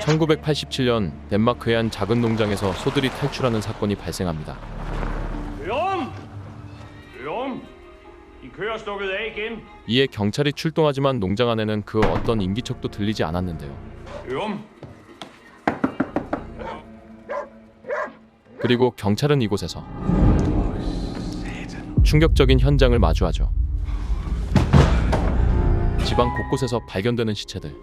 1987년 덴마크의 한 작은 농장에서 소들이 탈출하는 사건이 발생합니다. 이에 경찰이 출동하지만 농장 안에는 그 어떤 인기척도 들리지 않았는데요. 그리고 경찰은 이곳에서 충격적인 현장을 마주하죠. 지방 곳곳에서 발견되는 시체들.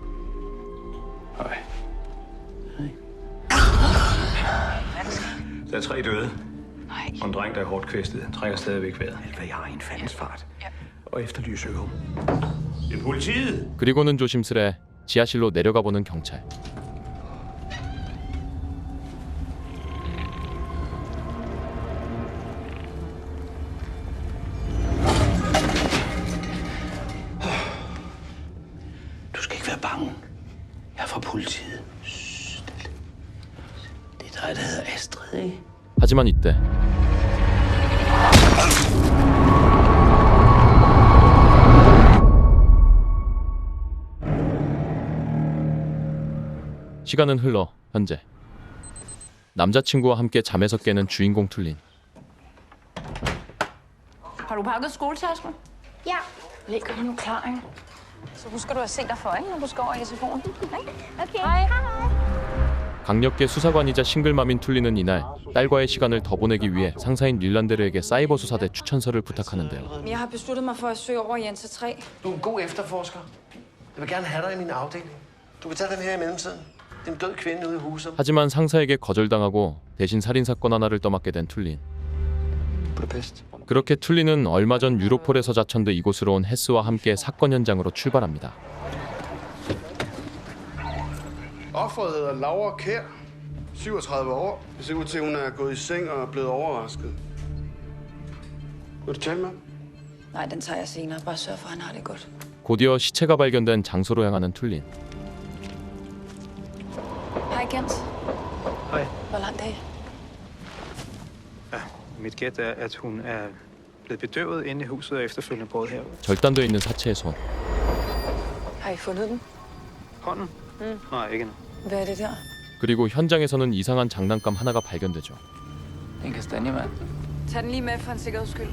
Der er 3 døde. Og en dreng, der er hårdt kvæstet. Han trækker stadigvæk vejret. Hvad jeg har i en fandens fart. Og efterlyser øvum. Det er politiet. 그리고는 조심스레 지하실로 내려가 보는 경찰. Du skal ikke være bange. Jeg er fra politiet. Det er dig, der hedder Astrid, ikke? 하지만 이때 시간은 흘러 현재 남자친구와 함께 잠에서 깨는 주인공 툴린. Har du pakket skoletasken? Ja. Ligger du nu klar, ikke? Så husker du at se dig for, ikke, når du skal over i SFO'en. Okay. Hej. 강력계 수사관이자 싱글맘인 툴린은 이날 딸과의 시간을 더 보내기 위해 상사인 릴란데르에게 사이버 수사대 추천서를 부탁하는데요. Jeg har besluttet mig for at søge over i NC3. Du er en god efterforsker. Jeg vil gerne have dig i min afdeling. Du kan tage den her i mellemtiden. Det er en død kvinde ude i huset. 하지만 상사에게 거절당하고 대신 살인사건 하나를 떠맡게 된 툴린. Budapest. 그렇게 툴린은 얼마 전 유로폴에서 자천돼 이곳으로 온 헤스와 함께 사건 현장으로 출발합니다. Offeret hedder Laura Kjær, 37 år. Det ser ud til, at hun er gået i seng og er blevet overrasket. Vil du tale med ham? Nej, den tager jeg senere. Bare sørg for, at han har det godt. 곧이어 시체가 발견된 장소로 향하는 툴린. Hej, Jens. Hej. Hvor langt er I? Ja, mit gæt er, at hun er blevet bedøvet inde i huset og efterfølgende båret herud. 절단돼 있는 사체의 손. Har I fundet den? Hånden? Nej, ikke endnu. Hvad er det der? 그리고 현장에서는 이상한 장난감 하나가 발견되죠. En kastanjemand. Tag den lige med for en sikkerheds skyld.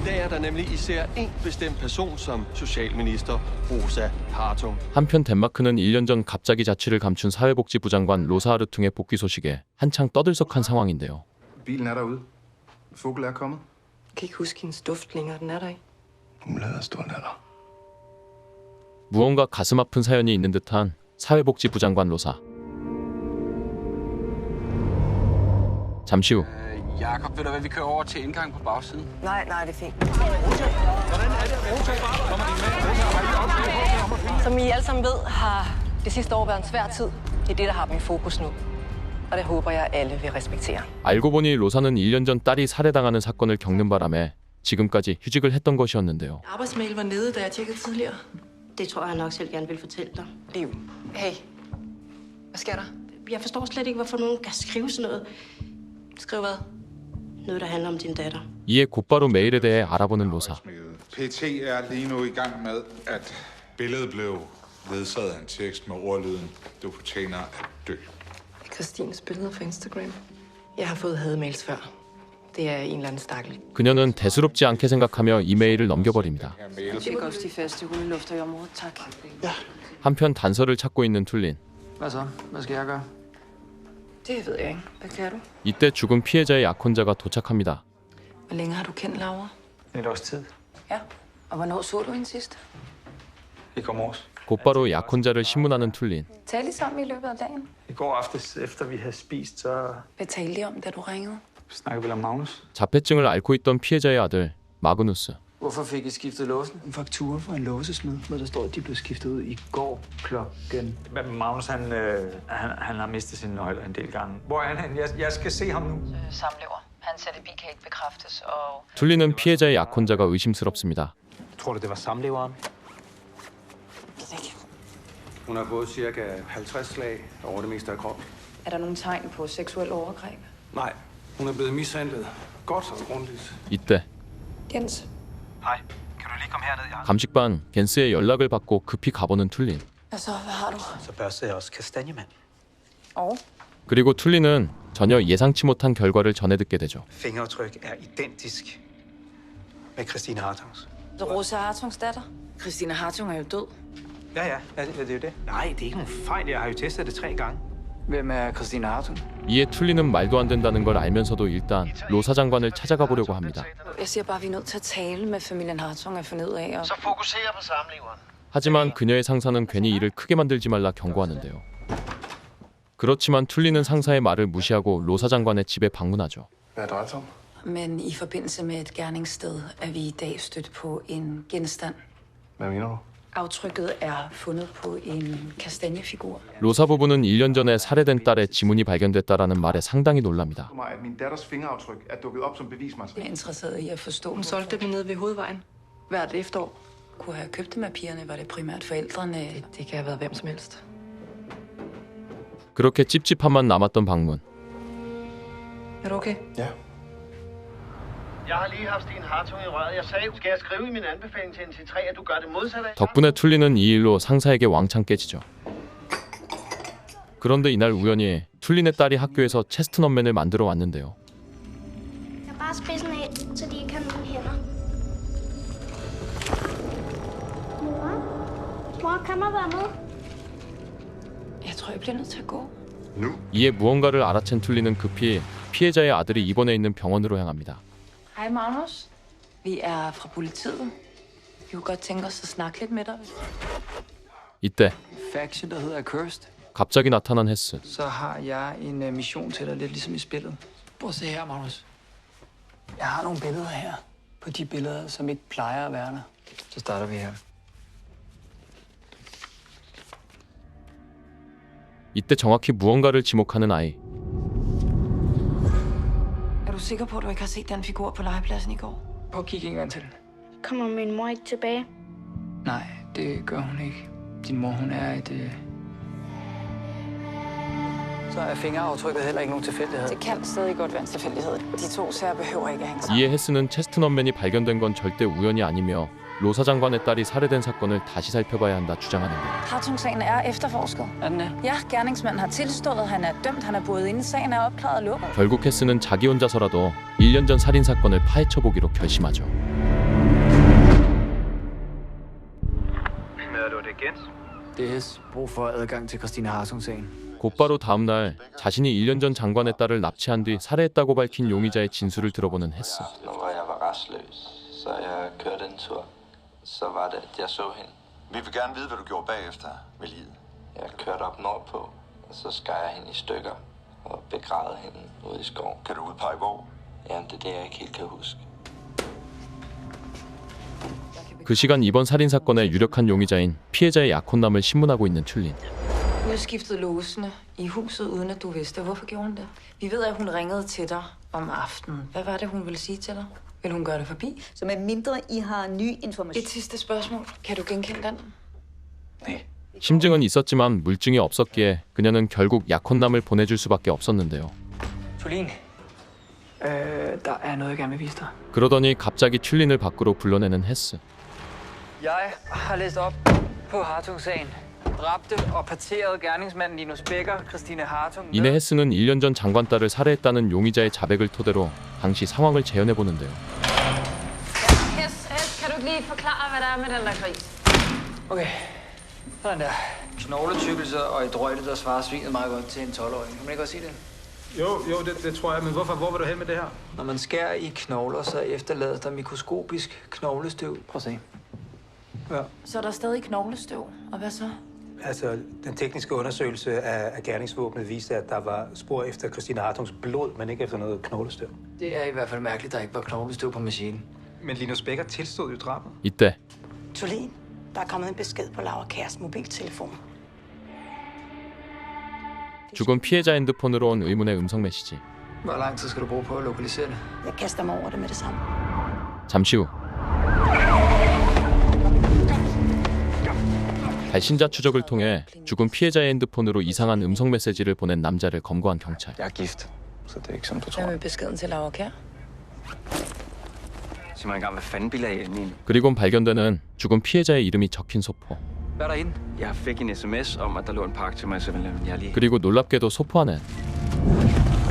I dag er der nemlig især en bestemt person som socialminister Rosa Hartung. 한편 덴마크는 1년 전 갑자기 자취를 감춘 사회복지부 장관 로사 하르퉁의 복귀 소식에 한창 떠들썩한 상황인데요. Bilen er derude. Fogel er kommet. Jeg kan ikke huske hendes duft længere. Den er der ikke. Hun lader stå der. 무언가 가슴 아픈 사연이 있는 듯한 사회복지부 장관 로사. 잠시 후 Jakob, ved du hvad, vi kører over til indgang på bagsiden. Nej, det er fint. Som I alle sammen ved, har det sidste år været en svær tid. Det er det, der har dem i fokus nu. Og det håber jeg, alle vil respektere. 알고 보니 로사는 1년 전 딸이 살해당하는 사건을 겪는 바람에 지금까지 휴직을 했던 것이었는데요. Arbejdsmail var nede, da jeg tjekkede tidligere. Det tror jeg, han nok selv gerne vil fortælle dig. Liv. Hey. Hvad sker der? Jeg forstår slet ikke, hvorfor nogen kan skrive sådan noget. Skriv hvad? Noget, der handler om din datter. 이에 곧바로 메일에 대해 알아보는 로사. PT er lige nu i gang med, at billedet blev ledsaget af en tekst med ordlyden, du fortjener at dø. Christines billeder på Instagram. Jeg har fået hademails før. Det er en eller anden stakkel. 그녀는 대수롭지 않게 생각하며 이메일을 넘겨버립니다. Tjek også de faste hundelufter i området, tak. 한편 단서를 찾고 있는 툴린. Hvad så? Hvad skal jeg gøre? Det ved jeg ikke. Hvad kan du? 이때 죽은 피해자의 약혼자가 도착합니다. Hvor længe har du kendt Laura? Et års tid. Ja. Og hvornår så du hende sidst? I går morges. 곧바로 약혼자를 신문하는 툴린. Talte I sammen i løbet af dagen? I går aftes, efter vi havde spist, så Hvad talte I om, da du ringede? snakkede vi om Magnus. 자폐증을 앓고 있던 피해자의 아들 마그누스. Hvorfor fik I skiftet låsen? En faktura fra en låsesmed, hvor der står, at de blev skiftet ud i går klokken. Magnus, han har mistet sine nøgler en del gange. Hvor er han? Jeg skal se ham nu. Samlever. Hans alibi kan ikke bekræftes, og... 툴린은 피해자의 약혼자가 의심스럽습니다. Tror du, det var samleveren? Hun har fået cirka 50 slag over det meste af kroppen. Er der nogle tegn på seksuel overgreb? Nej, hun er blevet mishandlet. Godt og grundigt. 이때 Jens, Hej. Kan du 감식반 겐스의 연락을 받고 급히 가보는 툴린. Altså, hvad har du? Så børstede jeg også kastanjemand. Og? 그리고 툴린은 전혀 예상치 못한 결과를 전해 듣게 되죠. Fingeraftryk er identisk med Christine Hartungs. Rosa Hartungs datter? Christine Hartung er jo død. Ja, det er jo det. Nej, det er ikke nogen fejl. Jeg har jo testet det 3 gange. Hvem er Christine Hartung? 이에 툴린은 말도 안 된다는 걸 알면서도 일단 로사 장관을 찾아가 보려고 합니다. Jeg siger bare, vi er nødt til at tale med familien Hartung og finde ud af. Så fokuser på samleveren. 하지만 그녀의 상사는 괜히 일을 크게 만들지 말라 경고하는데요. 그렇지만 툴린은 상사의 말을 무시하고 로사 장관의 집에 방문하죠. Hvad drejer det sig om? Men i forbindelse med et gerningssted er vi i dag stødt på en genstand. Hvad mener du? Aftrykket er fundet på en kastanjefigur. 로사 부부는 1년 전에 살해된 딸의 지문이 발견됐다라는 말에 상당히 놀랍니다. Mig, at min datters fingeraftryk er dukket op som Jeg er bevismateriale. interesseret i at forstå. Hun solgte dem nede ved hovedvejen hvert efterår. Kunne have købt dem af pigerne, var det primært forældrene. Det kan have været hvem som helst. 그렇게 찝찝함만 남았던 방문. Er du okay? Ja. Jeg har lige haft Stine Hartung i røret. Jeg sagde, skal jeg skrive i min anbefaling til NC3, at du gør det modsatte af? 덕분에 툴린은 이 일로 상사에게 왕창 깨지죠. 그런데 이날 우연히 툴린의 딸이 학교에서 체스트넛맨을 만들어 왔는데요. Jeg bare spidsen af, så de ikke har nogen hænder. Mor, kom og vær med. Jeg tror, jeg bliver nødt til at gå. Nu? 이에 무언가를 알아챈 툴린은 급히 피해자의 아들이 입원해 있는 병원으로 향합니다. Hej Magnus. Vi er fra politiet. Vi kunne godt tænke os at snakke lidt med dig. 이때 Faction, der hedder Accursed. 갑자기 나타난 헤스. Så har jeg en mission til dig, lidt ligesom i spillet. Prøv at se her, Magnus. Jeg har nogle billeder her. På de billeder, som ikke plejer at være der. Så starter vi her. 이때 정확히 무언가를 지목하는 아이. Er du sikker på, at du ikke har set den figur på legepladsen i går? Prøv at kigge en gang til. Kommer min mor ikke tilbage? Nej, det gør hun ikke. Din mor, hun er et... Så er fingeraftrykket heller ikke nogen tilfældighed. Det kan stadig godt være en tilfældighed. De to sager behøver ikke at hænge sammen. 이에 헤스는 체스트넛맨이 발견된 건 절대 우연이 아니며 로사 장관의 딸이 살해된 사건을 다시 살펴봐야 한다 주장하는데요. Hartung-sagen er efterforsket. Er den det? Ja, gerningsmanden har tilstået, han er dømt, han er boet inde, sagen er opklaret og lukket. 결국 헤스는 자기 혼자서라도 1년 전 살인 사건을 파헤쳐보기로 결심하죠. Smadrer du det igen? DS. Brug for adgang til Christine Hartung-sagen. 곧바로 다음 날 자신이 1년 전 장관의 딸을 납치한 뒤 살해했다고 밝힌 용의자의 진술을 들어보는 헤스. Når jeg var restløs, så jeg kørte en tur. Så var det, at jeg så hende. Vi vil gerne vide, hvad du gjorde bagefter med livet. Jeg kørte op nordpå, og så skar jeg hende i stykker og begravede hende ude i skoven. Kan du udpege hvor? Jamen, det er det, jeg ikke helt kan huske. 그 시간 이번 살인 사건의 유력한 용의자인 피해자의 약혼남을 신문하고 있는 툴린. Udskiftede låsene i huset, uden at du vidste. Hvorfor gjorde hun det? Vi ved, at hun ringede til dig om aftenen. Hvad var det, hun ville sige til dig? Vil hun gøre det forbi? Så med mindre I har ny information. Et sidste spørgsmål. Kan du genkende den? Nej. 심증은 있었지만 물증이 없었기에 그녀는 결국 약혼남을 보내줄 수밖에 없었는데요. Tulin. Der er noget, jeg gerne vil vise dig. 그러더니 갑자기 툴린을 밖으로 불러내는 헤스. Jeg har læst op på Hartung-sagen. Dræbte og parterede gerningsmanden Linus Becker, Christine Hartung. 이내 헤스는 1년 전 장관 딸을 살해했다는 용의자의 자백을 토대로 당시 상황을 재현해 보는데요. Hes, kan du ikke lige forklare, hvad der er med den der gris? Okay. Sådan der. Knogletykkelser og et drøjte, der svarer svinet meget godt til en 12-årig. Kan man ikke godt sige det? Jo, det tror jeg. Men hvor vil du hen med det her? Når man skærer i knogler, så efterlades der mikroskopisk knoglestøv. Prøv at se. Ja. Så er der stadig knoglestøv. Og hvad så? Altså, den tekniske undersøgelse af gerningsvåbnet viste, at der var spor efter Christine Hartungs blod, men ikke efter noget knoglestøv. Det er i hvert fald mærkeligt, at der ikke var knoglestøv på maskinen. Men Linus Becker tilstod jo drabet. 이때 Tulin, der er kommet en besked på Laura Kærs mobiltelefon. 죽은 피해자 핸드폰으로 온 의문의 음성 메시지. Hvor lang tid skal du bruge på at lokalisere det? Jeg kaster mig over det med det samme. 잠시 후 발신자 추적을 통해 죽은 피해자의 핸드폰으로 이상한 음성 메시지를 보낸 남자를 검거한 경찰. Jeg er gift, så det er ikke som du Hvad tror. med beskeden til Laura Kjær? Sig mig engang, hvad fanden bilder I inde i? 그리곤 발견되는 죽은 피해자의 이름이 적힌 소포. Hvad er derinde? Jeg fik en sms om, at der lå en pakke til mig i 7-Eleven. Jeg er lige... 그리고 놀랍게도 소포 안엔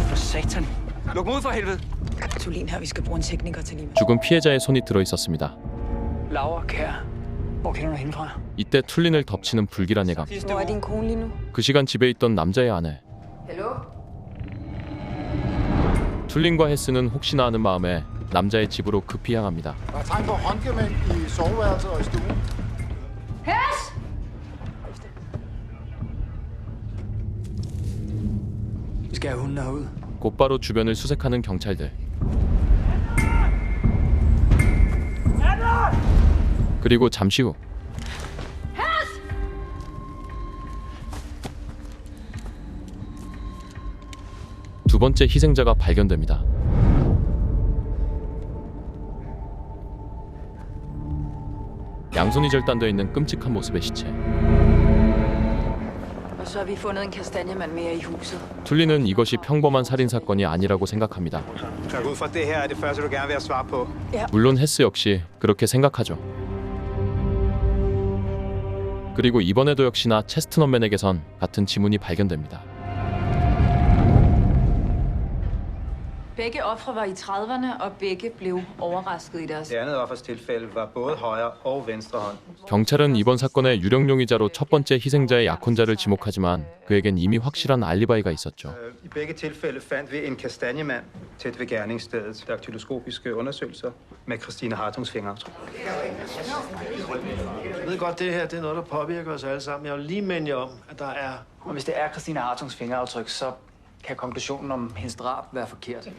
For satan. Luk mig ud for helvede. Tulin her, vi skal bruge en tekniker til lige. 죽은 피해자의 손이 들어 있었습니다. Laura Kær. Hvor kender du hende fra? 이때 툴린을 덮치는 불길한 예감. Hvor er din kone lige nu? 그 시간 집에 있던 남자의 아내. Hallo? 툴린과 헤스는 혹시나 하는 마음에 남자의 집으로 급히 향합니다. Vi skal have hunden herud. 곧바로 주변을 수색하는 경찰들. 그리고 잠시 후 두 번째 희생자가 발견됩니다. 양손이 절단되어 있는 끔찍한 모습의 시체. Og så har vi fundet en kastanjemand mere i huset. 툴리는 이것이 평범한 살인 사건이 아니라고 생각합니다. Jeg går ud fra, at det her er det første, du gerne vil have svar på. 물론 헤스 역시 그렇게 생각하죠. 그리고 이번에도 역시나 체스트넛맨에게선 같은 지문이 발견됩니다. Begge ofre var i 30'erne, og begge blev overrasket i deres... Det andet offers tilfælde var både højre og venstre hånd. 경찰은 이번 사건의 유력 용의자로 첫 번째 희생자의 약혼자를 지목하지만 그에겐 이미 확실한 알리바이가 있었죠. I begge tilfælde fandt vi en kastanjemand tæt ved gerningsstedet. Daktyloskopiske undersøgelser med Christine Hartungs fingeraftryk. Jeg ved godt, det her det er noget, der påvirker os alle sammen. Jeg vil lige minde jer om, at der er... Og hvis det er Christine Hartungs fingeraftryk, så kan konklusionen om hendes drab være forkert.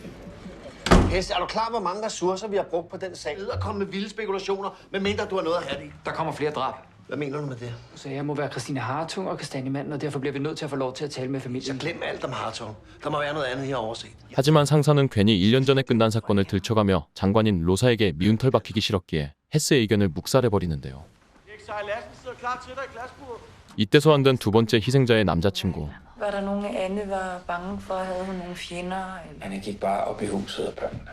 Hesse, er du klar, hvor mange ressourcer vi har brugt på den sag? Og komme med vilde spekulationer, medmindre du har noget at have det i. Der kommer flere drab. Hvad mener du med det? Så jeg må være Christine Hartung og kastanjemanden, og derfor bliver vi nødt til at få lov til at tale med familien. Så glem alt om Hartung. Der må være noget andet, jeg har overset. 하지만 상사는 괜히 1년 전에 끝난 사건을 들춰가며 장관인 로사에게 미운 털 박히기 싫었기에 헤스의 의견을 묵살해버리는데요. 이때 소환된 두 번째 희생자의 남자친구. Var der nogen Anne var bange for? Havde hun nogle fjender? Anne gik bare op i huset og børnene.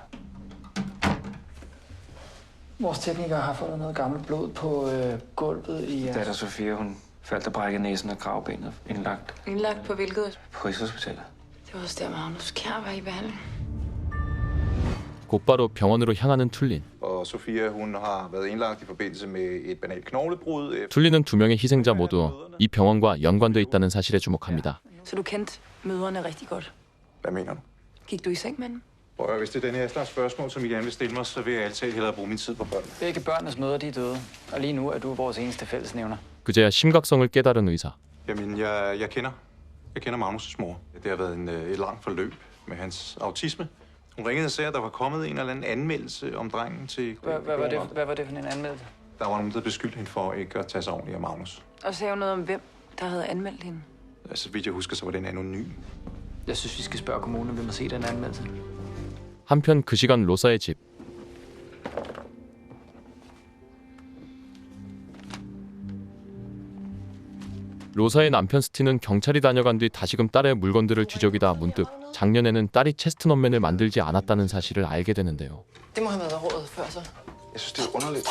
Vores teknikere har fundet noget gammelt blod på gulvet i... Datter Sofia, hun faldt og brækkede næsen og kravbenet indlagt. Indlagt på hvilket? På Rigshospitalet. Det var også der, Magnus Kjær var i behandling. 곧바로 병원으로 향하는 툴린. Og Sofia, hun har været indlagt i forbindelse med et banalt knoglebrud. 툴린은 두 명의 희생자 모두 이 병원과 연관돼 있다는 사실에 주목합니다. Så du kendte mødrene rigtig godt? Hvad mener du? Gik du i seng med dem? Prøv, hvis det er den her slags spørgsmål, som I gerne vil stille mig, så vil jeg altid hellere bruge min tid på børnene. Begge børnenes mødre, de er døde. Og lige nu er du vores eneste fællesnævner. 그제야 심각성을 깨달은 의사. Jamen, jeg kender Magnus' mor. Det har været et langt forløb med hans autisme. Hun ringede og sagde, at der var kommet en eller anden anmeldelse om drengen til... Hvad var det for en anmeldelse? Der var nogen, der beskyldte hende for ikke at tage sig ordentligt af Magnus. Og sagde noget om, hvem der havde anmeldt hende? Altså, vidt jeg husker, så var den anonym. Jeg synes, vi skal spørge kommunen, hvem har set den anmeldelse. 한편 그 시간 로사의 집. 로사의 남편 스티는 경찰이 다녀간 뒤 다시금 딸의 물건들을 뒤적이다 문득 작년에는 딸이 체스트넛맨을 만들지 않았다는 사실을 알게 되는데요. Det må have været rådet før, så. Jeg synes, det er underligt.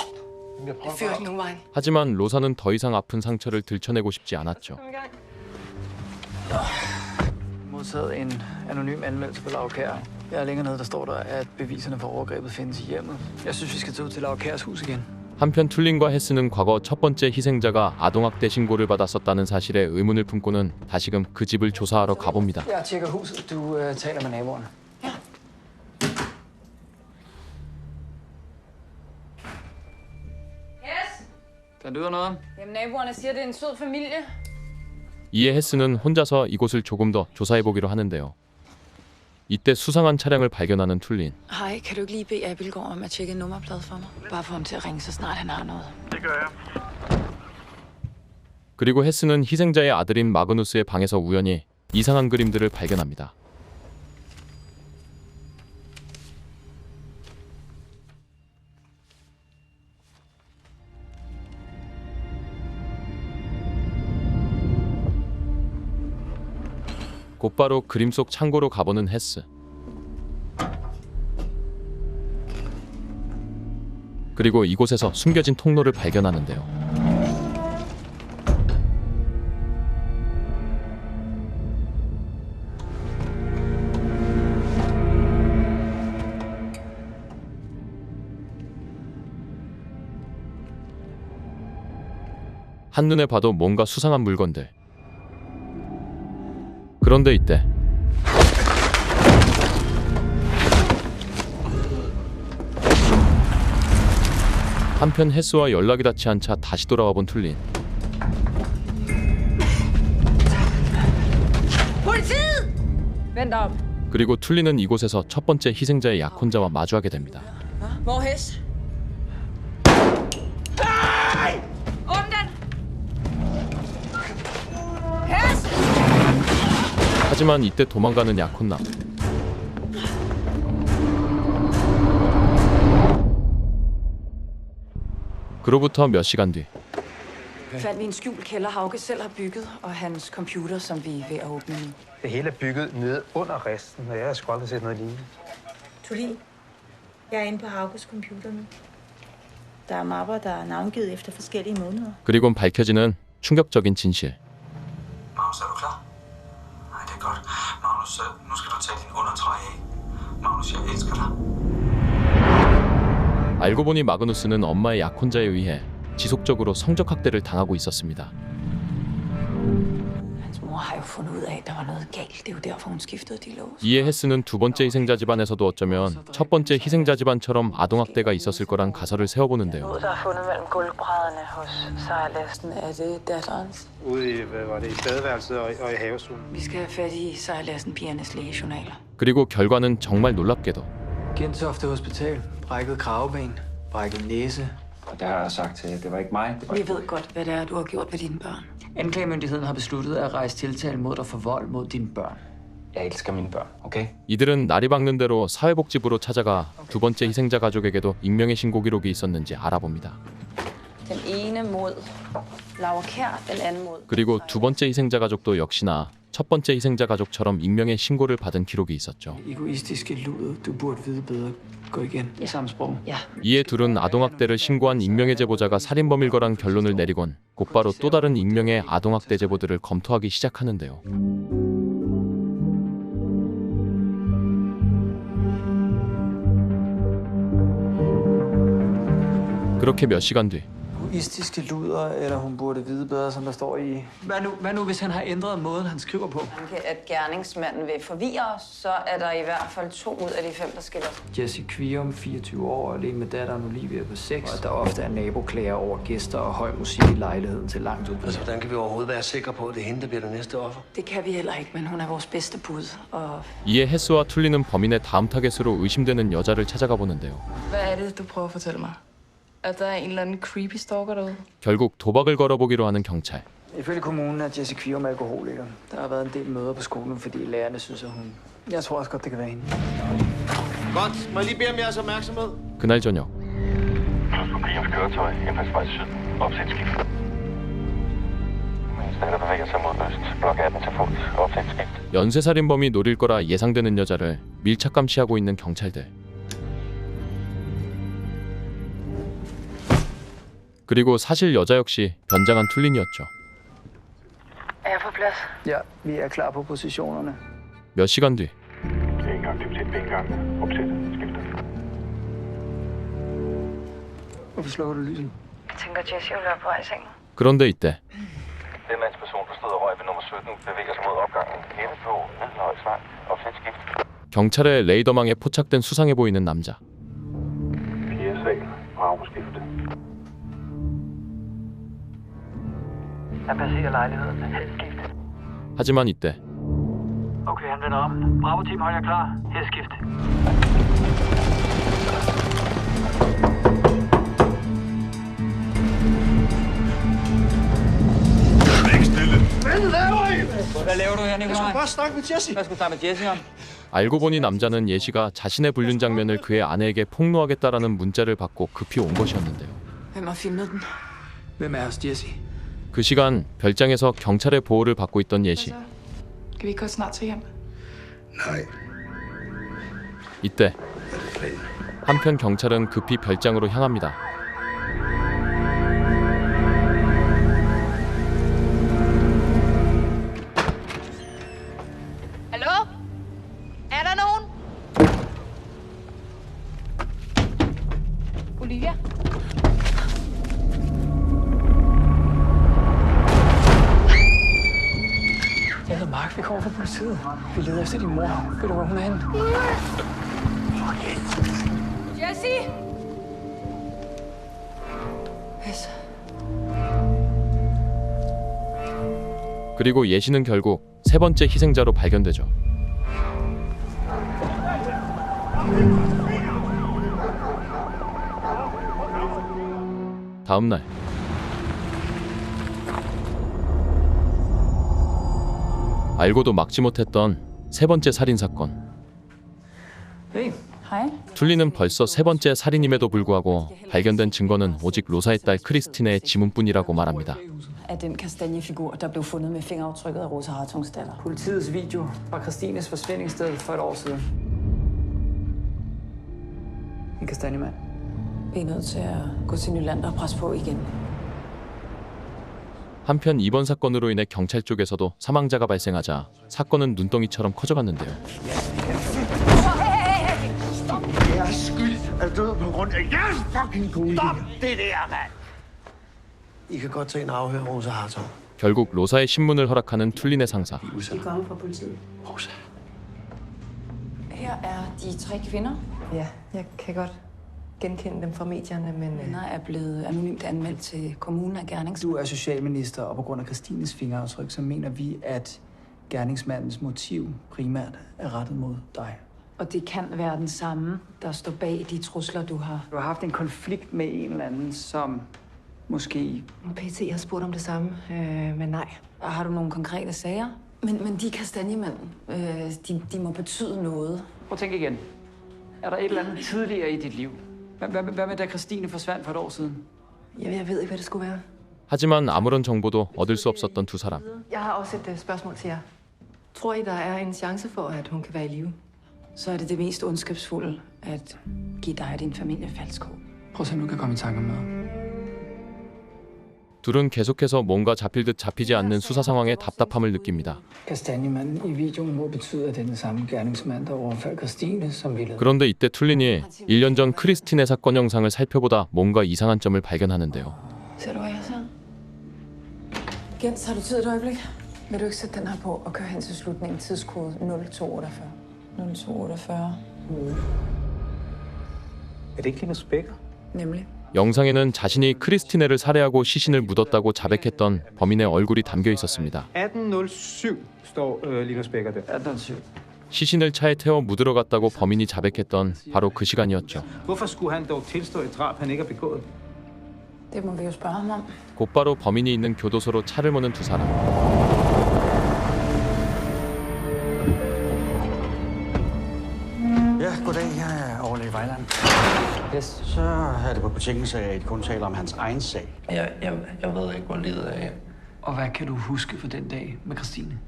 Det fører ikke nogen vej. 하지만 로사는 더 이상 아픈 상처를 들춰내고 싶지 않았죠. Modtaget en anonym anmeldelse på Laura Kjær. Jeg er længere nede, der står der, at beviserne for overgrebet findes i hjemmet. Jeg synes, vi skal tage ud til Laura Kjærs hus igen. 한편 툴린과 헤스는 과거 첫 번째 희생자가 아동학대 신고를 받았었다는 사실에 의문을 품고는 다시금 그 집을 조사하러 가봅니다. Jeg tjekker huset. Du taler med naboerne. Ja. Yes! Der lyder noget. Jamen, naboerne siger, det er en sød familie. 이에 헤스는 혼자서 이곳을 조금 더 조사해보기로 하는데요. 이때 수상한 차량을 발견하는 툴린. Hej, kan du ikke lige bede Abildgaard om at tjekke en nummerplade for mig? Bare få ham til at ringe, så snart han har noget. Det gør jeg. 그리고 헤스는 희생자의 아들인 마그누스의 방에서 우연히 이상한 그림들을 발견합니다. 곧바로 그림 속 창고로 가보는 헤스. 그리고 이곳에서 숨겨진 통로를 발견하는데요. 한눈에 봐도 뭔가 수상한 물건들. 그런데 이때 한편 헬스와 연락이 닿지 않자 다시 돌아와 본 툴린. 그리고 툴린은 이곳에서 첫 번째 희생자의 약혼자와 마주하게 됩니다. 하지만 이때 도망가는 약혼남. 그로부터 몇 시간 뒤. Fandt vi en skjult kælder, Hauke selv har bygget, og hans computer, som vi er ved at åbne nu. Det hele er bygget nede under resten, og jeg har sgu aldrig set noget lignende. Tulin, jeg er inde på Haukes computer nu. Der er mapper, der er navngivet efter forskellige måneder. 그리곤 밝혀지는 충격적인 진실. Magnus, er du klar? Nej, det er godt. Magnus, nu skal du tage din undertrøje af. Magnus, jeg elsker dig. 알고 보니 마그누스는 엄마의 약혼자에 의해 지속적으로 성적 학대를 당하고 있었습니다. Hans mor har jo fundet ud af, at der var noget galt. Det er jo derfor, hun skiftede de lås. 이에 헤스는 두 번째 희생자 집안에서도 어쩌면 첫 번째 희생자 집안처럼 아동학대가 있었을 거란 가설을 세워보는데요. Der er fundet mellem gulvbrædderne hos sejlasten. Er det datterens? Ude i, hvad var det, i badeværelset og i havezonen. Vi skal have fat i sejlasten pigernes lægejournaler. 그리고 결과는 정말 놀랍게도 Gentofte Hospital. Brækket kraveben. Brækket næse. Og der har jeg sagt til jer, det var ikke mig. Vi ved godt, hvad det er, du har gjort ved dine børn. Anklagemyndigheden har besluttet at rejse tiltale mod dig for vold mod dine børn. Jeg elsker mine børn, okay? 이들은 날이 밝는 대로 사회복지부로 찾아가 두 번째 희생자 가족에게도 익명의 신고 기록이 있었는지 알아봅니다. Den ene mod Laura Kjær, den anden mod. 그리고 두 번째 희생자 가족도 역시나 첫 번째 희생자 가족처럼 익명의 신고를 받은 기록이 있었죠. Egoistiske luder, du burde vide bedre. Gå igen. I samme sprog. 이에 둘은 아동학대를 신고한 익명의 제보자가 살인범일 거란 결론을 내리곤 곧바로 또 다른 익명의 아동학대 제보들을 검토하기 시작하는데요. 그렇게 몇 시간 뒤. Egoistiske luder, eller hun burde vide bedre, som der står i... Hvad nu, hvis han har ændret måden, han skriver på? At gerningsmanden vil forvirre os, så er der i hvert fald 2 ud af de 5, der skiller. Jesse Kvium, 24 år, alene med datteren Olivia på 6. Og at der ofte er naboklager over gæster og høj musik i lejligheden til langt ud på. Altså, hvordan kan vi overhovedet være sikre på, at det er hende, der bliver det næste offer? Det kan vi heller ikke, men hun er vores bedste bud. Og... 이에 헤스와 툴리는 범인의 다음 타겟으로 의심되는 여자를 찾아가 보는데요. Hvad er det, du prøver at fortælle mig? At der er en eller anden creepy stalker derude? 결국 도박을 걸어보기로 하는 경찰. Ifølge kommunen er Jesse Kvium alkoholiker. Der har været en del møder på skolen, fordi lærerne synes, at hun... Jeg tror også godt, det kan være hende. Godt. Må jeg lige bede om jeres opmærksomhed? 그날 저녁. Plus på Kviums køretøj, indfaldsvej syd. Opsæt skift. Mens datter bevæger sig mod øst. Blok 18 til fods. Opsæt skift. 연쇄살인범이 노릴 거라 예상되는 여자를 밀착 감시하고 있는 경찰들. 그리고 사실 여자 역시 변장한 툴린이었죠. Er jeg på plads? Ja, vi er klar på positionerne. 몇 시간 뒤. Ingen aktivitet på indgangen. Opsæt skift. Hvorfor slukker du lyset? Jeg tænker, Jesse vil være på vej i sengen. 그런데 이때 Den mandsperson, der stod og røg ved nummer 17, bevæger sig mod opgangen. Hæve på, middelhøjt svej. Opsæt skift. 경찰의 레이더망에 포착된 수상해 보이는 남자. 4. sal. Bravo skift. Han passerer lejligheden. Hædskift. 하지만 이때 Okay, han vender om. Bravo-team, hold jer klar. Hædskift. Hvad laver du her, Nikolaj? Jeg skulle bare snakke med Jesse. Hvad skulle du snakke med Jesse om? 알고 보니 남자는 예시가 자신의 불륜 장면을 그의 아내에게 폭로하겠다라는 문자를 받고 급히 온 것이었는데요. Hvem har filmet den? Hvem er hos Jesse? 그 시간 별장에서 경찰의 보호를 받고 있던 예시. Kan vi ikke godt snart tage hjem? Nej. 이때 한편 경찰은 급히 별장으로 향합니다. Vi kommer fra politiet. Vi leder efter din mor. Ved du, hvor hun er henne? Jessie! Yes. 그리고 예시는 결국 세 번째 희생자로 발견되죠. 다음 날 알고도 막지 못했던 세 번째 살인 사건. Hey. Hej. 툴리는 벌써 세 번째 살인임에도 불구하고 발견된 증거는 오직 로사의 딸 크리스티네의 지문뿐이라고 말합니다. Af den kastanjefigur, der blev fundet med fingeraftrykket af Rosa Hartungs datter. Politiets video fra Christines forsvindingssted for et år siden. En kastanjemand. Vi er nødt til at gå til Nylander og presse på igen. 한편 이번 사건으로 인해 경찰 쪽에서도 사망자가 발생하자 사건은 눈덩이처럼 커져갔는데요. Jeres skyld er død på grund af jeres fucking gode idéer. Stop det der, mand! I kan godt tage en afhør, Rosa Hartung. 결국 로사의 신문을 허락하는 툴린의 상사. De kommer fra politiet. Rosa. Her er de 3 kvinder. Ja, jeg kan godt genkende dem fra medierne, men... Kvinder er blevet anonymt anmeldt til kommunen af gerningsmænd. Du er socialminister, og på grund af Christines fingeraftryk, så mener vi, at gerningsmandens motiv primært er rettet mod dig. Og det kan være den samme, der står bag de trusler, du har. Du har haft en konflikt med en eller anden, som måske... PT har spurgt om det samme, men nej. Og har du nogle konkrete sager? Men de kastanjemænd, de må betyde noget. Prøv at tænke igen. Er der et eller andet tidligere i dit liv? Hvad med da Christine forsvandt for et år siden? Jeg ved ikke, hvad det skulle være. 하지만 아무런 정보도 얻을 수 없었던 두 사람. Jeg har også et spørgsmål til jer. Tror I, der er en chance for, at hun kan være i live? Så er det mest ondskabsfulde at give dig og din familie falsk håb. Prøv at se, om du kan komme i tanke med. 둘은 계속해서 뭔가 잡힐 듯 잡히지 않는 수사 상황에 답답함을 느낍니다. Kastanjemanden i videoen må betyde, at det er den samme gerningsmand, der overfaldt Christine, som vi lavede. 그런데 이때 툴린이 1년 전 크리스틴의 사건 영상을 살펴보다 뭔가 이상한 점을 발견하는데요. Ser du, hvad jeg ser? Jens, har du tid et øjeblik? Vil du ikke sætte den her på og køre hen til slutningen? Tidskode 0248. 0248. Er det ikke Linus Becker? Nemlig. 영상에는 자신이 크리스티네를 살해하고 시신을 묻었다고 자백했던 범인의 얼굴이 담겨 있었습니다. 1807 står Linus Becker der. 1807. 시신을 차에 태워 묻으러 갔다고 범인이 자백했던 바로 그 시간이었죠. Hvorfor skulle han dog tilstå et drab, han ikke har begået? Det må vi jo spørge ham om. 곧바로 범인이 있는 교도소로 차를 모는 두 사람. Ja, goddag. Jeg er overlæge Vejland. Yes. Så er det på betingelse af, at I kun taler om hans egen sag. Jeg ved ikke, hvor livet er. Og hvad kan du huske fra den dag med Christine?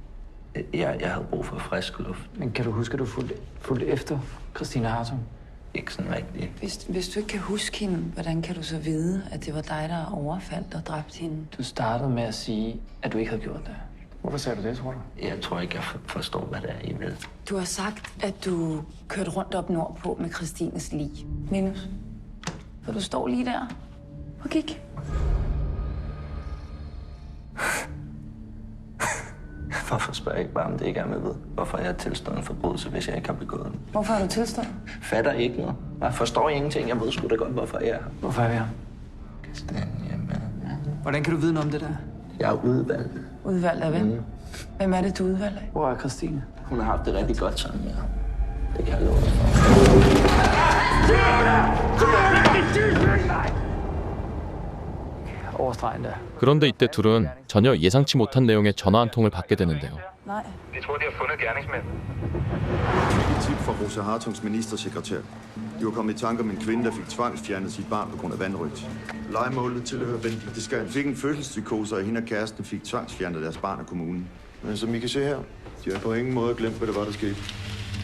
Jeg havde brug for frisk luft. Men kan du huske, at du fulgte efter Christine Hartung? Ikke sådan rigtigt. Hvis du ikke kan huske hende, hvordan kan du så vide, at det var dig, der overfaldt og dræbte hende? Du startede med at sige, at du ikke havde gjort det. Hvorfor sagde du det, tror du? Jeg tror ikke, jeg forstår, hvad det er, I ved. Du har sagt, at du kørte rundt op nordpå med Christines lig. Linus, for du står lige der. Og kig. Hvorfor spørger jeg ikke bare, om det ikke er med ved? Hvorfor er jeg tilstået en forbrydelse, hvis jeg ikke har begået den? Hvorfor har du tilstået? Fatter ikke noget. Jeg forstår ingenting. Jeg ved sgu da godt, hvorfor jeg er her. Hvorfor er vi her? Hvordan kan du vide noget om det der? Jeg er udvalgt. Udvalgt af hvem? Hvem er det, du udvalgt af? Hvor er Christine? Hun har haft det rigtig godt sammen med ham. Det kan jeg love dig for. Overstregen der. 그런데 이때 둘은 전혀 예상치 못한 내용의 전화 한 통을 받게 되는데요. Nej. De tror, de har fundet gerningsmænd. Et tip fra Rosa Hartungs ministersekretær. De var kommet i tanke om en kvinde, der fik tvangsfjernet sit barn på grund af vandrygt. Lejemålet tilhører Benedikte Skald. Fik en fødselspsykose, og hende og kæresten fik tvangsfjernet deres barn af kommunen. Men som I kan se her, de har på ingen måde glemt, hvad det var, der skete.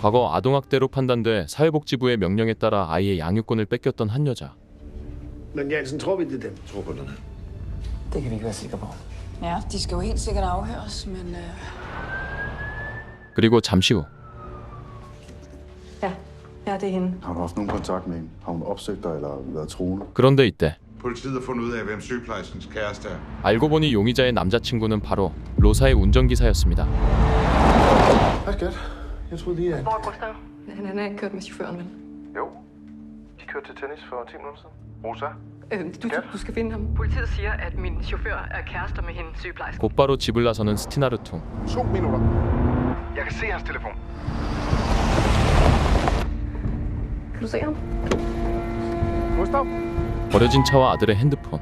과거 아동학대로 판단돼 사회복지부의 명령에 따라 아이의 양육권을 뺏겼던 한 여자. Men Jansen, tror vi det er dem? Tror på den her. Det kan vi ikke være sikre på. Ja, de skal jo helt sikkert afhøres, men... 그리고 잠시 후 Ja, det er hende. Har du haft nogen kontakt med hende? Har hun opsøgt dig eller været truende? 그런데 이때 Politiet har fundet ud af, hvem sygeplejerskens kæreste er. 알고 보니 용의자의 남자친구는 바로 로사의 운전기사였습니다. Hej skat. Jeg troede lige, at... Hvor er Gustav? Han er ikke kørt med chaufføren, vel? Jo. De kørte til tennis for 10 minutter siden. Rosa? Du skal finde ham. Politiet siger, at min chauffør er kærester med hende sygeplejerske. 곧바로 집을 나서는 스티나르퉁. 2 minutter. Jeg kan se hans telefon. Kan du se ham? Gustav? 버려진 차와 아들의 핸드폰.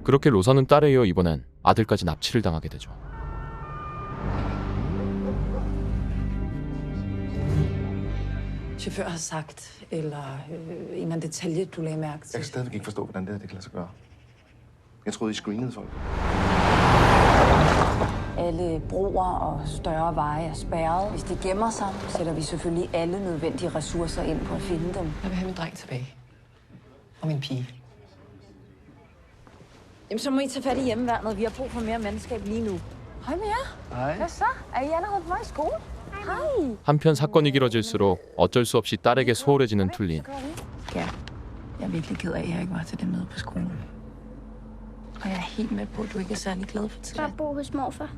그렇게 로사는 딸에 이어 이번엔 아들까지 납치를 당하게 되죠. Chauffør har sagt, eller en eller anden detalje, du lagde mærke til. Jeg kan stadigvæk ikke forstå, hvordan det kan lade sig gøre. Jeg troede, I screenede folk. Alle broer og større veje er spærret. Hvis de gemmer sig, sætter vi selvfølgelig alle nødvendige ressourcer ind på at finde dem. Jeg vil have min dreng tilbage. Og min pige. Jamen, så må I tage fat i hjemmeværnet. Vi har brug for mere mandskab lige nu. Hej med jer. Hej. Hvad så? Er I allerede på vej i skole? Hej. 한편 사건이 길어질수록 어쩔 수 없이 딸에게 소홀해지는 툴린. Ja, jeg er virkelig ked af, at jeg ikke var til det møde på skolen. Og jeg er helt med på, at du ikke er særlig glad for tiden. Bare bo hos morfar.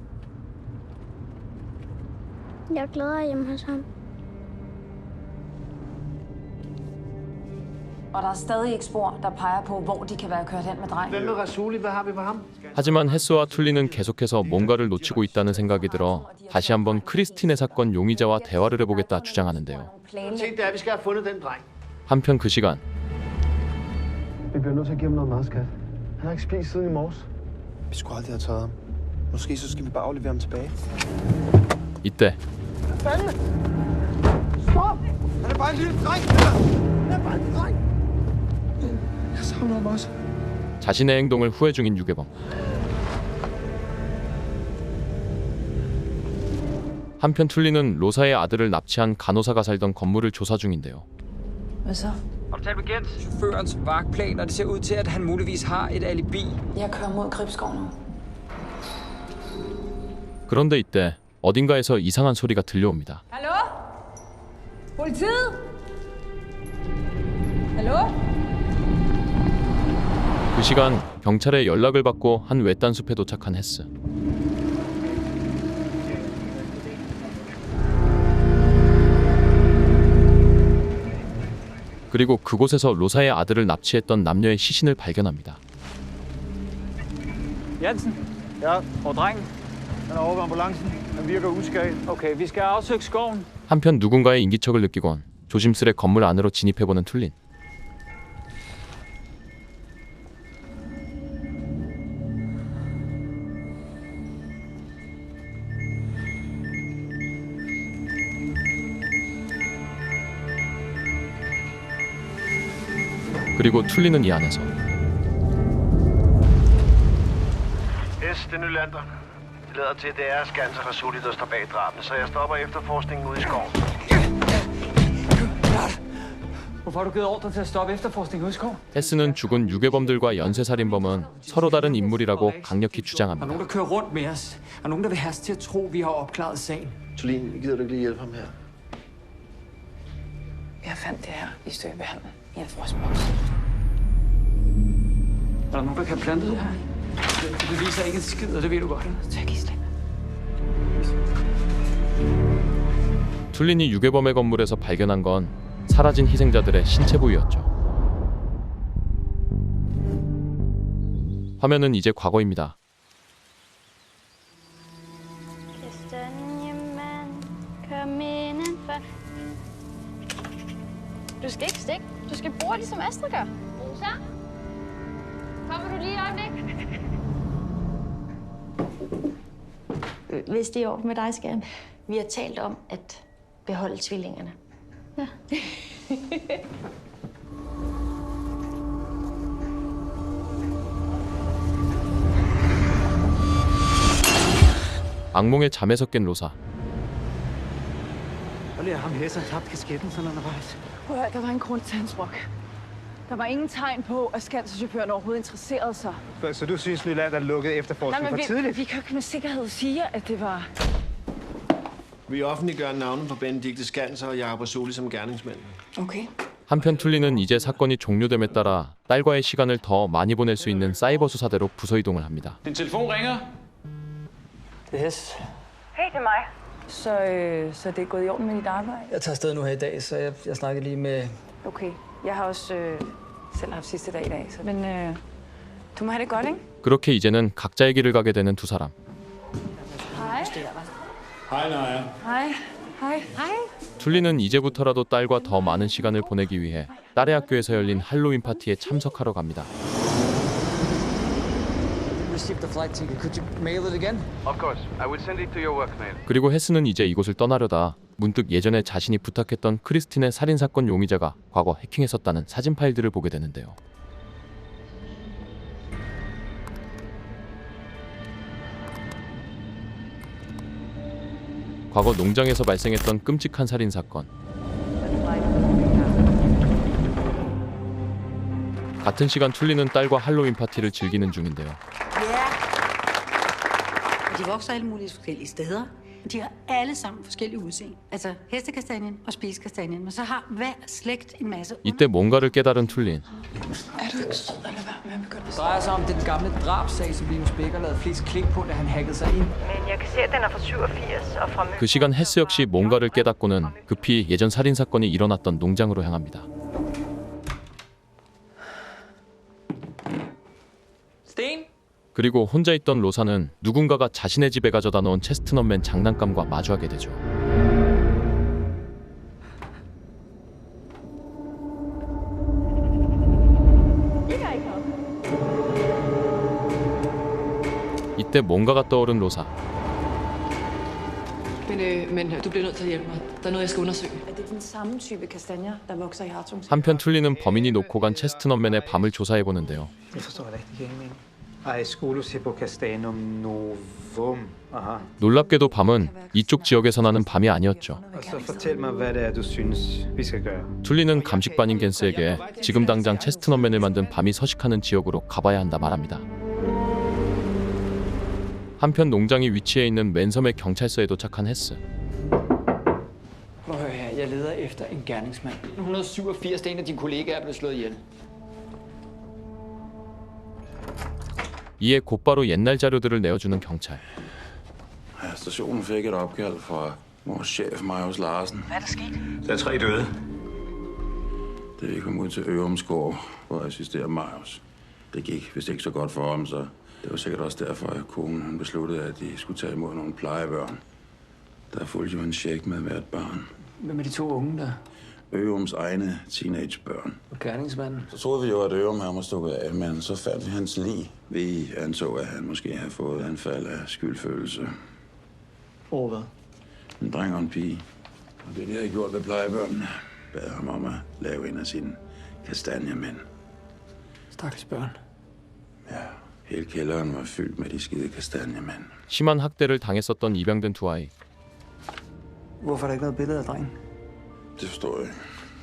Jeg glæder hjemme hos ham. Og der er stadig ikke spor, der peger på, hvor de kan være kørt hen med drengen. Hvem med Rasuli? Hvad har vi på ham? 하지만 헤스와 툴리는 계속해서 뭔가를 놓치고 있다는 생각이 들어 다시 한번 크리스틴의 사건 용의자와 대화를 해보겠다 주장하는데요. Tænk, det er, vi skal have fundet den dreng. 한편 그 시간 Vi bliver nødt til at give ham noget mad, skat. Han har ikke spist siden i morges. Vi skulle aldrig have taget ham. Måske så skal vi bare aflevere ham tilbage. 이때 Fanden! Stop! Han er bare en lille dreng! Han er bare en dreng! Jeg savner ham også. 자신의 행동을 후회 중인 유괴범. 한편 툴리는 로사의 아들을 납치한 간호사가 살던 건물을 조사 중인데요. Hvad så? Har du talt med Gent? Chaufførens vagtplan, og det ser ud til, at han muligvis har et alibi. Jeg kører mod Gribskov nu. 그런데 이때 어딘가에서 이상한 소리가 들려옵니다. Hallo? Politiet? Hallo? 그 시간 경찰에 연락을 받고 한 외딴 숲에 도착한 헤스. 그리고 그곳에서 로사의 아들을 납치했던 남녀의 시신을 발견합니다. Jensen? Ja, og drengen. Han er over ved ambulancen. Han virker uskadet. Okay, vi skal have afsøgt skoven. 한편 누군가의 인기척을 느끼곤 조심스레 건물 안으로 진입해보는 툴린. 그리고 툴리는 이 안에서 S, det er Nylander. Det lader til, at det er Skans og Rasuli, der står bag drabene, så jeg stopper efterforskningen ude i skoven. Hvorfor har du givet ordre til at stoppe efterforskningen ude i skoven? 헤스는 죽은 유괴범들과 연쇄살인범은 서로 다른 인물이라고 강력히 Der er 주장합니다. nogen, der kører rundt med os. Der er nogen, der vil have os til at tro, vi har opklaret sagen. Tulin, gider du ikke lige hjælpe ham her? Jeg fandt det her i støbehallen i en frostboks. Er der nogen, der kan plante det her? Det viser ikke en skid, og det ved du godt. Tak, Gisle. 툴린이 유괴범의 건물에서 발견한 건 사라진 희생자들의 신체 부위였죠. 화면은 이제 과거입니다. Du skal ikke stikke. Du skal bruge det, som Astrid gør. Rosa? Kommer du lige et øjeblik? Hvis det er over med dig, Skærm. Vi har talt om at beholde tvillingerne. Ja. 악몽에 잠에서 깬 로사. Hold lige ham Hesse har tabt kasketten sådan undervejs. Prøv at høre, der var en grund til hans brok. Der var ingen tegn på, at Skanserchaufføren overhovedet interesserede sig. Så du synes, Nylander lukkede efterforskningen for tidligt? Vi kan jo ikke med sikkerhed sige, at det var... Vi offentliggør navnet på Benedikte Skanser og Jakob Rasuli som gerningsmænd. Okay. 한편 툴리는 이제 사건이 종료됨에 따라 딸과의 시간을 더 많이 보낼 수 있는 사이버 수사대로 부서 이동을 합니다. Din telefon ringer. Det er Hess. Hej, det er mig. Så det er gået i orden med dit arbejde? Jeg tager afsted nu her i dag, så jeg snakker lige med... Okay, jeg har også selv haft sidste dag i dag, så... Men du må have det godt, ikke? 그렇게 이제는 각자의 길을 가게 되는 두 사람. Hej. Hej, Naja. Hej. Hej. Hej. 툴리는 이제부터라도 딸과 더 많은 시간을 보내기 위해 딸의 학교에서 열린 할로윈 파티에 참석하러 갑니다. Received the flight ticket. Could you mail it again? Of course. I will send it to your work mail. 그리고 헤스는 이제 이곳을 떠나려다 문득 예전에 자신이 부탁했던 크리스틴의 살인사건 용의자가 과거 해킹했었다는 사진 파일들을 보게 되는데요. 과거 농장에서 발생했던 끔찍한 살인사건. 같은 시간 툴리는 딸과 할로윈 파티를 즐기는 중인데요. De vokser alle mulige forskellige steder. De har alle sammen forskellige udseende. Altså hestekastanjen og spiskastanjen. Men så har hver slægt en masse. 이때 뭔가를 깨달은 툴린. Er du ikke sød at lade være med at begynde Det drejer sig om den gamle drabsag, som Linus Becker lavede flest klik på, da han hackede sig ind. Men jeg kan se, at den er fra 87 og fra... 그 시간 헤스 역시 뭔가를 깨닫고는 급히 예전 살인사건이 일어났던 농장으로 향합니다. Sten? 그리고 혼자 있던 로사는 누군가가 자신의 집에 가져다 놓은 체스트넛맨 장난감과 마주하게 되죠. 이때 뭔가가 떠오른 로사. Men du bliver nødt til at hjælpe mig. Der er noget, jeg skal undersøge. Er det den samme type kastanjer, der vokser i Hartungs? 한편 툴리는 범인이 놓고 간 체스트넛맨의 밤을 조사해 보는데요. Det forstår jeg rigtig ikke, men... Aesculus hippocastanum novum. Aha. 놀랍게도 밤은 이쪽 지역에서 나는 밤이 아니었죠. Og så fortæl mig, hvad det er, du synes, vi skal gøre. 툴리는 감식반인 겐스에게 지금 당장 체스트넛맨을 만든 밤이 서식하는 지역으로 가봐야 한다 말합니다. 한편 농장이 위치해 있는 맨섬의 경찰서에 도착한 헤스. Prøv at høre her. Jeg leder efter en gerningsmand. 187, da en af dine kollegaer blev slået ihjel. 이에 곧바로 옛날 자료들을 내어주는 경찰. Ja, stationen fik et opkald fra vores chef, Marius Larsen. Hvad er der sket? Der er 3 døde. Da vi kom ud til Ørumsgård, hvor jeg assisterer Marius. Det gik vist ikke så godt for ham, så det var sikkert også derfor, at konen besluttede, at de skulle tage imod nogle plejebørn. Der fulgte jo en check med hvert barn. Hvem er de 2 unge der? Ørums egne teenagebørn. Og gerningsmanden? Så troede vi jo, at Ørum han var stukket af, men så fandt vi hans lig. Vi anså, at han måske havde fået anfald af skyldfølelse. Over hvad? En dreng og en pige. Og det, de havde gjort ved plejebørnene, bad ham om at lave en af sine kastanjemænd. Stakkels børn. Ja, hele kælderen var fyldt med de skide kastanjemænd. 심한 학대를 당했었던 입양된 두 아이. Hvorfor er der ikke noget billede af drengen? Det forstår jeg ikke.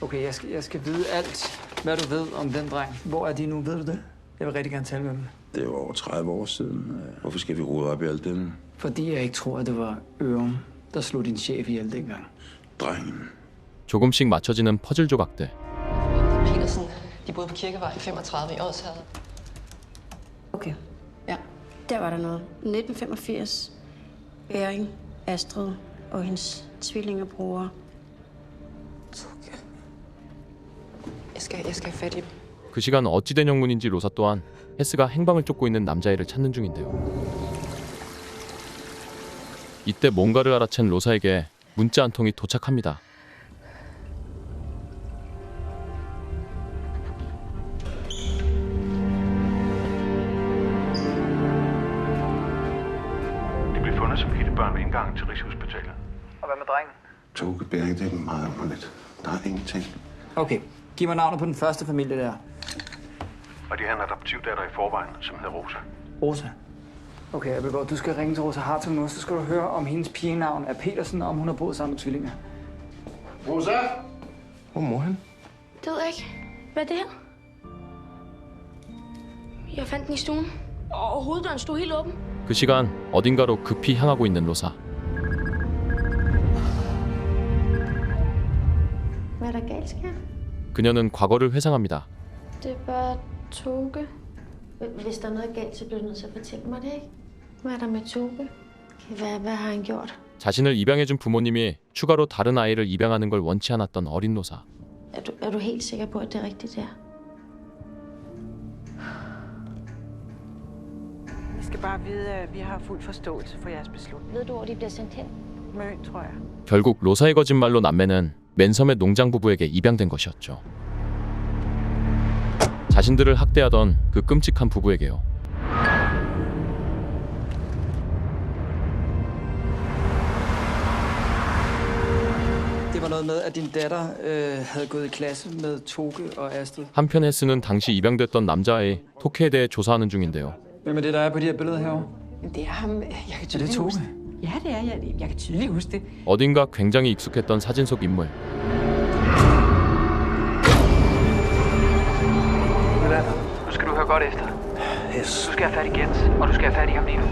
Okay, jeg skal vide alt, hvad du ved om den dreng. Hvor er de nu? Ved du det? Jeg vil rigtig gerne tale med dem. Det var over 30 år siden. Hvorfor skal vi rode op i alt det? Fordi jeg ikke tror, at det var Ørum, der slog din chef ihjel dengang. Drengen. 조금씩 맞춰지는 퍼즐 조각들. Petersen, de boede på Kirkevej 35 i Odsherred. Okay. Ja. Der var der noget. 1985. Bering, Astrid og hendes tvillingebror. Jeg skal have fat i dem. 그 시간 어찌된 영문인지 로사 또한 헤스가 행방을 쫓고 있는 남자애를 찾는 중인데요. 이때 뭔가를 알아챈 로사에게 문자 한 통이 도착합니다. De blev fundet som hittebørn ved indgangen til Rigshospitalet. Og hvad med drengen? Toge Bering, det er meget underligt. Der er ingenting. Okay, giv mig navnet på den første familie der. Og de har en adoptivdatter i forvejen, som hedder Rosa. Rosa. Okay, Abelgaard, du skal ringe til Rosa Hartung nu, så skal du høre, om hendes pigenavn er Petersen, og om hun har boet sammen med tvillinger. Rosa? Hvor er mor hen? Det ved jeg ikke. Hvad er det her? Jeg fandt den i stuen. Og hoveddøren stod helt åben. 그 시간 어딘가로 급히 향하고 있는 로사. Hvad er der galt, sker? 그녀는 과거를 회상합니다. Det er bare Toge. Hvis der er noget galt, så bliver du nødt til at fortælle mig det, ikke? Hvad er der med Toge? Hvad har han gjort? 자신을 입양해준 부모님이 추가로 다른 아이를 입양하는 걸 원치 않았던 어린 노사. Er du helt sikker på, at det er rigtigt der? I skal bare vide, at vi har fuld forståelse for jeres beslutning. Ved du, hvor de bliver sendt hen? Møn, tror jeg. 결국 로사의 거짓말로 남매는 맨섬의 농장 부부에게 입양된 것이었죠. 자신들을 학대하던 그 끔찍한 부부에게요. Det var noget med, at din datter havde gået i klasse med Toge og Astrid. 한편 헤스는 당시 입양됐던 남자아이 토케에 대해 조사하는 중인데요. Hvem er det, der er på de her billeder herovre? Det er ham. Jeg kan tydeligt Toge? huske det. Ja, det er jeg. Jeg kan tydeligt huske det. 어딘가 굉장히 익숙했던 사진 속 인물. Nu skal du høre godt efter. Yes. Du skal have fat i Jens, og du skal have fat i ham lige nu.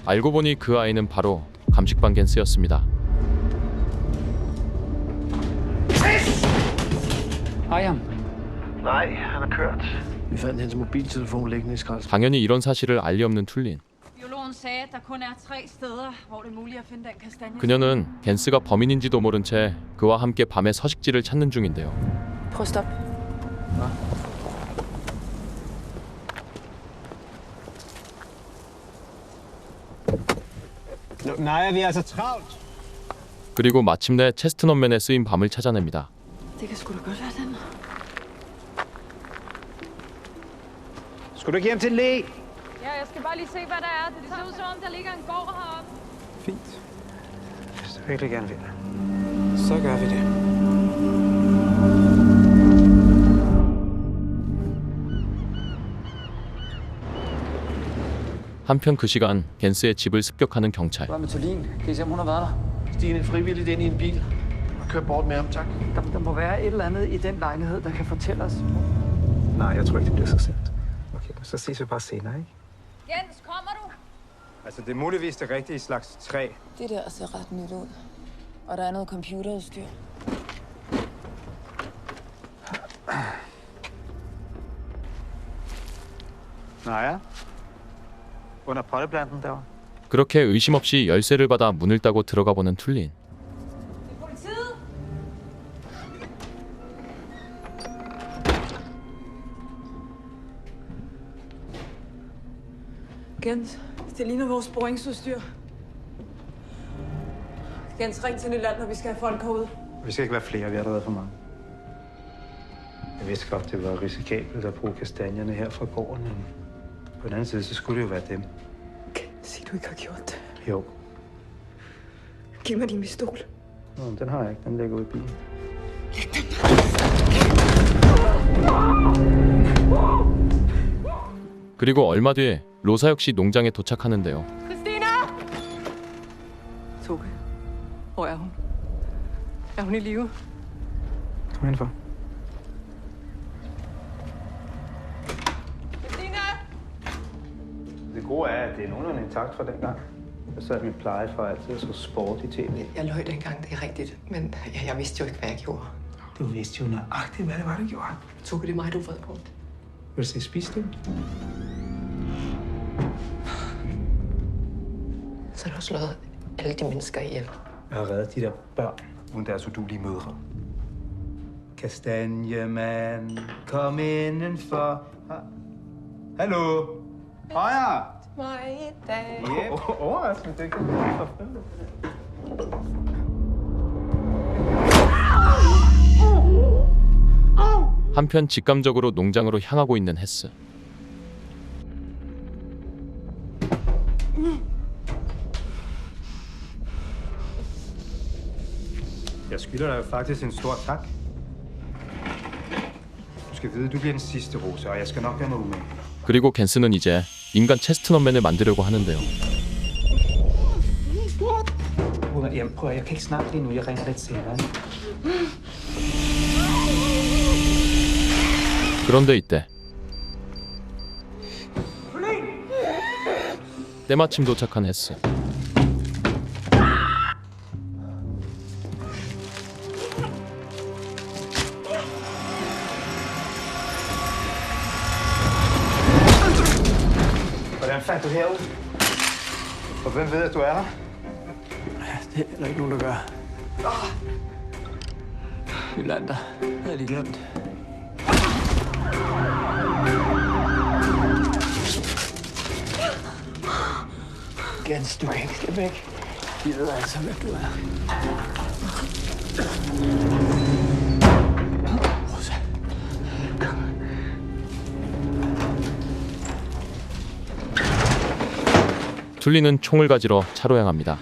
알고 보니 그 아이는 바로 감식반 겐스였습니다. Hej ham. Nej, han er kørt. Vi fandt hans mobiltelefon liggende i skraldespanden. 당연히 이런 사실을 알리 없는 툴린. Biologen sagde, at der kun er 3 steder, hvor det er muligt at finde den kastanje. 그녀는 겐스가 범인인지도 모른 채 그와 함께 밤에 서식지를 찾는 중인데요. Prøv at stoppe. Nej, vi er altså travlt. 그리고 마침내 체스트넛맨에 쓰인 밤을 찾아냅니다. Det kan sgu da godt være den. Skal du ikke hjem til læ? Ja, jeg skal bare lige se, hvad der er. Det ser ud som om, der ligger en gård heroppe. Fint. Hvis du virkelig gerne vil, så gør vi det. 한편 그 시간 겐스의 집을 습격하는 경찰. Hvad med Tolin? Kan I se, om hun har været der? Stine frivilligt ind i en bil og kør bort med ham, tak. Der må være et eller andet i den lejlighed, der kan fortælle os. Nej, jeg tror ikke, det bliver så sent. Okay, så ses vi bare senere, ikke? Jens, kommer du? Altså, det er muligvis det rigtige slags træ. Det der ser ret nyt ud. Og der er noget computerudstyr. Naja. Under potteplanten derovre. 그렇게 의심 없이 열쇠를 받아 문을 따고 들어가 보는 툴린. Jens, det ligner vores sporingsudstyr. Jens, ring til Nyland, når vi skal have folk herude. Vi skal ikke være flere, vi har allerede for mange. Jeg vidste godt, det var risikabelt at bruge kastanjerne her fra gården, men på den anden side, så skulle det jo være dem. Sig, du ikke har gjort det. Jo. Giv mig din pistol. Nå, den har jeg ikke. Den ligger ude i bilen. 그리고 얼마 뒤에 로사 역시 농장에 도착하는데요. Christina! Toge, hvor er hun? Er hun i live? Kom indenfor. Christina! Det gode er, at det er nogenlunde intakt fra dengang. Jeg sad min plejefar altid så sport i tv. Jeg løj dengang, det er rigtigt. Men jeg vidste jo ikke, hvad jeg gjorde. Du vidste jo nøjagtigt, hvad det var, du gjorde. Toge, det er mig, du er vred på. Vil du se spisning? Så du har slået alle de mennesker ihjel. Jeg har reddet de der børn, uden deres udulige mødre. Kastanjemand, kom indenfor. Hallo? Højre! Mig i dag. Yep. Overraskende, det kan du 한편 직감적으로 농장으로 향하고 있는 헤스. Jeg skylder dig faktisk en stor tak. Du skal vide, du bliver den sidste, Rosa, og jeg skal nok gøre mig umage. 그리고 겐스는 이제 인간 체스트넛맨을 만들려고 하는데요. Jamen, prøv at, jeg kan ikke snakke lige nu. Jeg ringer lidt senere. 그런데 이때 때마침 도착한 헤스. fandt du herude? Og hvem ved, at du er her? Det er der ikke nogen, der gør. Nylander, havde jeg lige glemt. Gens, du kan ikke slippe væk. De ved altså, hvem du er. Rosa. Kom. 툴리는 총을 가지러 차로 향합니다.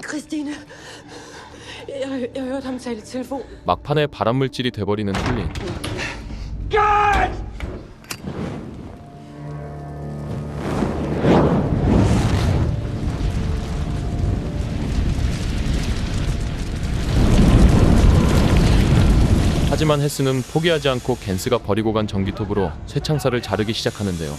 Christine, jeg hørte ham tale i telefon. 막판에 발암물질이 돼버리는 툴린. 하지만 헤스는 포기하지 않고 겐스가 버리고 간 전기톱으로 쇠창살을 자르기 시작하는데요.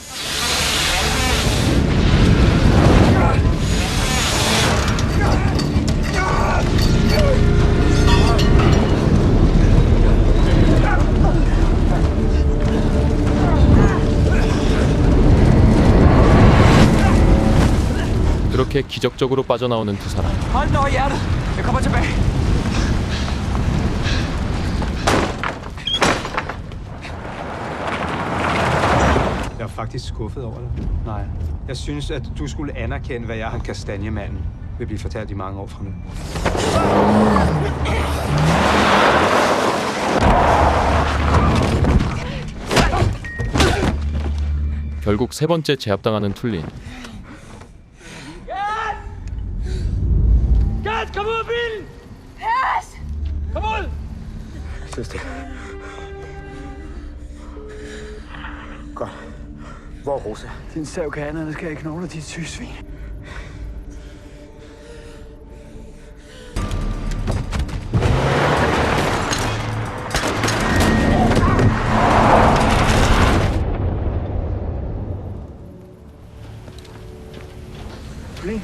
그렇게 기적적으로 빠져나오는 두 사람. Hold nå hjertet. Jeg kommer tilbage. Jeg er faktisk skuffet over dig. Nej. Jeg synes, at du skulle anerkende, hvad jeg, kastanjemanden, vil blive fortalt i mange år fra nu. 결국 세 번째 제압당하는 툴린. Gas, kom ud af bilen! Pas! Kom ud! Søster. Godt. Hvor er Rosa? Din savkærne, skal jeg knogle dit sygsvin. Blin.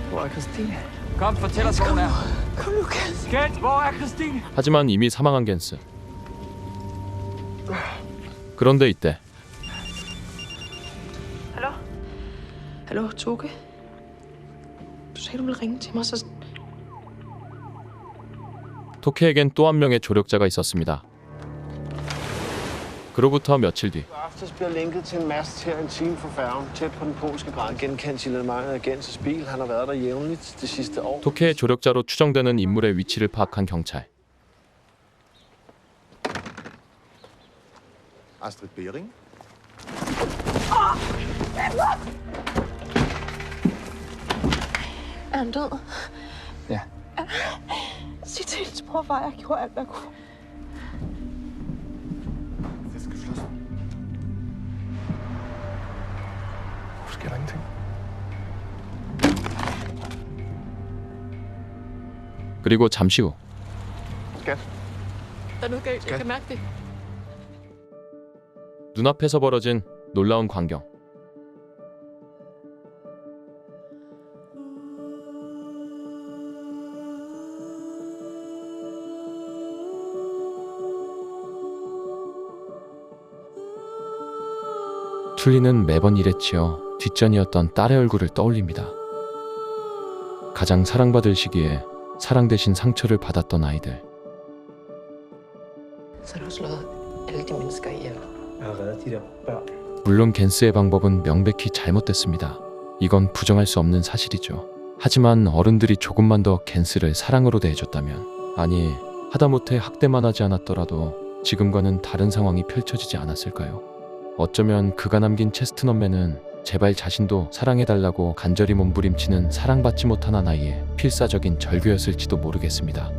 Hvor er Christine? Kom, fortæl os, hvor hun er. Kom nu, Gens. Gens, hvor er Christine? 하지만 이미 사망한 겐스. 그런데 이때 Hallo? Hallo, Toge? Du sagde, du ville ringe til mig, så... 토케에겐 또 한 명의 조력자가 있었습니다. 그로부터 며칠 뒤 Aftes bliver linket til en mast her en time fra færgen, tæt på den polske grænse. Genkendt signalement af Gens' bil. Han har været der jævnligt det sidste år. 토케의 조력자로 추정되는 인물의 위치를 파악한 경찰. Astrid Bering? Er han død? Ja. Sig til hendes bror, far, jeg gjorde alt, hvad jeg kunne. Hvorfor sker der ingenting? 그리고 잠시 후 Skat. Der er noget galt, jeg kan mærke det. 눈앞에서 벌어진 놀라운 광경. 툴리는 매번 일에 치여 뒷전이었던 딸의 얼굴을 떠올립니다. 가장 사랑받을 시기에 사랑 대신 상처를 받았던 아이들. Så har du slået alle de mennesker ihjel. Jeg har reddet de der børn. 물론 겐스의 방법은 명백히 잘못됐습니다. 이건 부정할 수 없는 사실이죠. 하지만 어른들이 조금만 더 겐스를 사랑으로 대해줬다면, 아니 하다못해 학대만 하지 않았더라도 지금과는 다른 상황이 펼쳐지지 않았을까요? 어쩌면 그가 남긴 체스트넛맨은 제발 자신도 사랑해달라고 간절히 몸부림치는 사랑받지 못한 한 아이의 필사적인 절규였을지도 모르겠습니다.